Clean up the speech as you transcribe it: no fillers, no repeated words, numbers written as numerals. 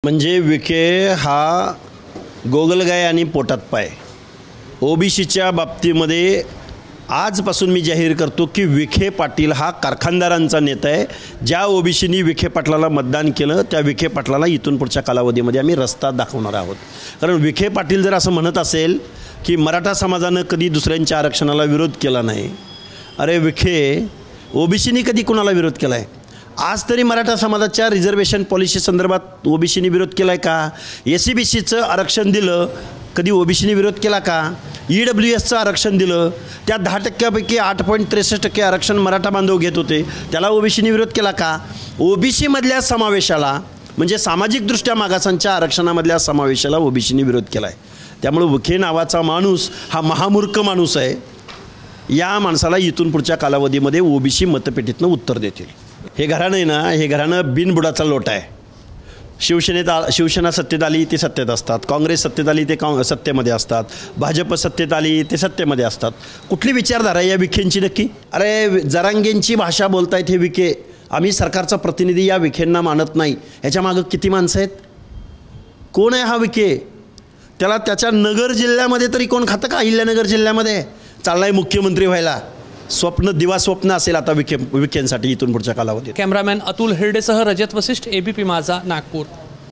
म्हणजे विखे हा गोगलगाय आणि पोटात पाय. ओबीसीच्या बाबतीमध्ये आजपासून मी जाहीर करतो की विखे पाटील हा कारखानदारांचा नेता आहे. ज्या ओबीसीनी विखे पाटलाला मतदान केलं त्या विखे पाटलाला इथून पुढच्या कालावधीमध्ये आम्ही रस्ता दाखवणार आहोत. कारण विखे पाटील जर असं म्हणत असेल की मराठा समाजानं कधी दुसऱ्यांच्या आरक्षणाला विरोध केला नाही, अरे विखे ओबीसीनी कधी कुणाला विरोध केला आहे? आज तरी मराठा समाजाच्या रिझर्वेशन पॉलिसी संदर्भात ओबीसीनी विरोध केला आहे का? SC-BCचं आरक्षण दिलं, कधी ओबीसीनी विरोध केला का? EWSचं आरक्षण दिलं, त्या 10%पैकी 8.63% आरक्षण मराठा बांधव घेत होते, त्याला ओबीसीनी विरोध केला का? ओबीसीमधल्या समावेशाला म्हणजे सामाजिकदृष्ट्या मागासांच्या आरक्षणामधल्या समावेशाला ओबीसीनी विरोध केला आहे. त्यामुळे विखे नावाचा माणूस हा महामूर्ख माणूस आहे. या माणसाला इथून पुढच्या कालावधीमध्ये ओबीसी मतपेटीतनं उत्तर देतील. हे घराणं आहे ना, हे घराणं बिनबुडाचा लोट आहे. शिवसेना सत्तेत आली ते सत्तेत असतात, काँग्रेस सत्तेत आली ते सत्तेमध्ये असतात, भाजप सत्तेत आली ते सत्तेमध्ये असतात. कुठली विचारधारा आहे या विखेंची नक्की? अरे जरांगेंची भाषा बोलतायत हे विखे. आम्ही सरकारचा प्रतिनिधी या विखेंना मानत नाही. ह्याच्या मागं किती माणसं आहेत? कोण आहे हा विखे? त्याला त्याच्या नगर जिल्ह्यामध्ये तरी कोण खातं का? अहिल्यानगर जिल्ह्यामध्ये चाललाय मुख्यमंत्री व्हायला. दिवा स्वप्न असेल आता विखेंसाठी इथून पुढच्या कालावधीत. कॅमेरामॅन अतुल हिरडेसह रजत वसिष्ठ, ABP माझा, नागपूर.